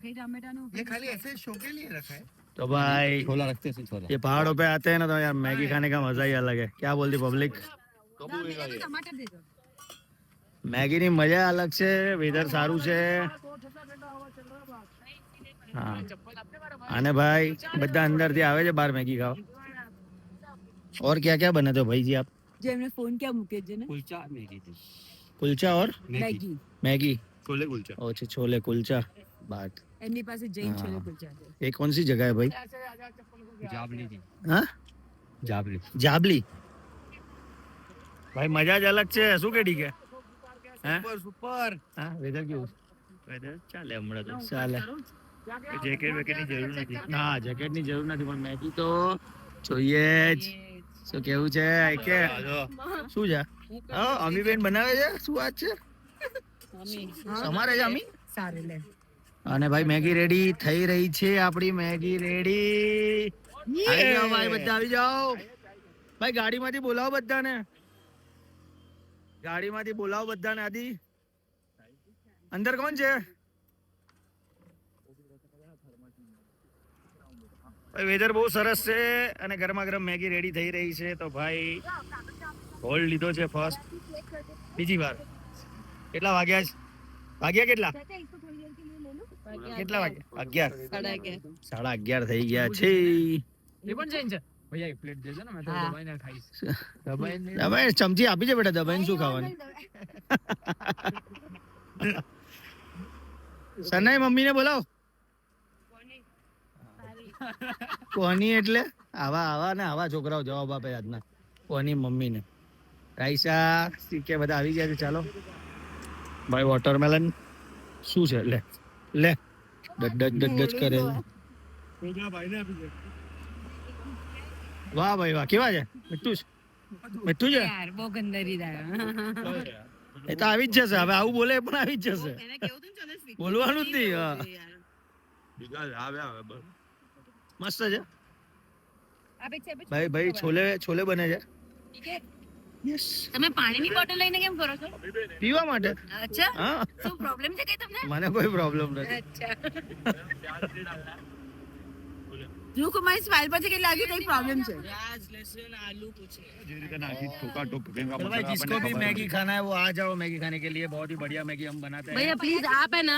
ये खाली ऐसे शो के लिए रखा है। तो भाई छोला रखते हैं छोला। ये पहाड़ों पे आते हैं ना तो यार मैगी खाने का मजा ही अलग है. क्या बोलती पब्लिक? मैगी ની મજા અલગ છે. વેધર સારું છે. હા અને ભાઈ બધા અંદર થી આવે છે બહાર મેગી ખાવા. और क्या क्या बना दो भाई जी आप? जेमने फोन किया मुकेश जी ने. कुलचा मैगी थी। कुलचा और मैगी. मैगी. छोले कुलचा. अच्छा छोले कुलचा. बात एमनी पास जैन हाँ. छोले कुलचा है. ये कौन सी जगह है भाई? जाबली थी। हाँ जाबली। जाबली. ભાઈ મજા જ અલગ છે. શું કે ઠીક હે? सुपर. હા વેધર કેવું? વેધર ચાલે હમણાં તો ચાલે. જેકેટ વેકેટની જરૂર નથી. ના જેકેટની જરૂર નથી પણ મેગી તો જોઈએ જ. શું કેવું છે કે શું છે? હા અમી બેન બનાવે છે. શું વાત છે? સમારે છે અમી. सारे ले. અને ભાઈ મેગી રેડી થઈ રહી છે. આપણી મેગી રેડી. આવી જાઓ ભાઈ બધા આવી જાઓ. ભાઈ ગાડીમાંથી બોલાવો બધાને. ગાડીમાંથી બોલાવો બધાને. આદિ અંદર કોણ છે? વેધર બહુ સરસ છે અને ગરમા ગરમ મેગી રેડી થઈ રહી છે. તો ભાઈ હોલ્ડ લીધો છે ફર્સ્ટ બીજી વાર. કેટલા વાગ્યા છે? વાગ્યા કેટલા? કેટલા વાગ્યા? 11. 11:30 થઈ ગયા છે. ये पण चेंज है भैया. एक प्लेट दे दो ना, मैं तो दबाई ना खाई. દબાઈ ચમચી આપી છે બેટા. દબાઈને શું ખાવાનું? સનાઈ મમ્મીને બોલાવો. કોની એટલે આવા આવા ને આવા છોકરાઓ જવાબ આપે આજના. કોની મમ્મીને. રાઈસા કે બધા આવી ગયા છે. ચાલો ભાઈ વોટરમેલન શું છે? લે લે ડડ કરે. વાહ ભાઈ વાહ. કેવા છે? મીઠું છે? મીઠું છે? यार वो गंदरी था. એ તો આવી જ જશે. હવે આવું બોલે પણ આવી જ જશે. બોલવાનું જ નહીં. હા મસ્ત છે ભાઈ. ભાઈ છોલે છોલે બને છે. યસ. તમે પાણીની બોટલ લઈને કેમ ફરો છો? પીવા માટે. અચ્છા. હા શું પ્રોબ્લેમ છે કઈ તમને? મને કોઈ પ્રોબ્લેમ નથી. અચ્છા. જો કુમારી સ્માઈલ પરથી કઈ લાગ્યું કઈ પ્રોબ્લેમ છે? चलो भाई जिसको भी मैगी खाना है वो आ जाओ मैगी खाने के लिए. बहुत ही बढ़िया मैगी हम बनाते हैं. भैया प्लीज आप है ना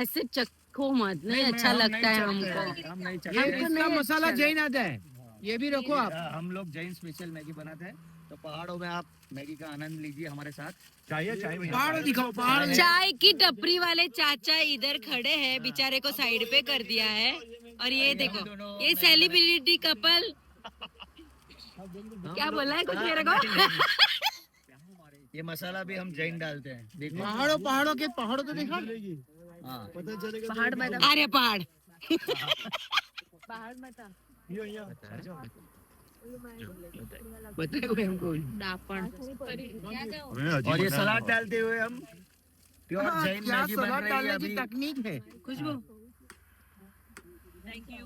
ऐसे चखो मत. नहीं अच्छा लगता है हमको. हम नहीं ये चखते. इसका मसाला जैन आता है. ये भी रखो आप. हम लोग जैन स्पेशल मैगी बनाते हैं. तो पहाड़ों में आप मैगी का आनंद लीजिए हमारे साथ. चाहिए चाहिए. पहाड़ दिखाओ पहाड़. चाय की टपरी वाले चाचा इधर खड़े हैं. बेचारे को साइड पे कर दिया है. और ये देखो ये सेलिब्रिटी कपल क्या बोला है कुछ मेरे को. ये मसाला भी हम जैन डालते हैं. देखो पहाड़ों के पहाड़ों तो देखा. हाँ पहाड़ में अरे पहाड़ बताए हुए हमको. डापण. और ये सलाद डालते हुए हम प्योर जैन मैगी बन रही है अभी. तकनीक है. खुशबू. Thank you.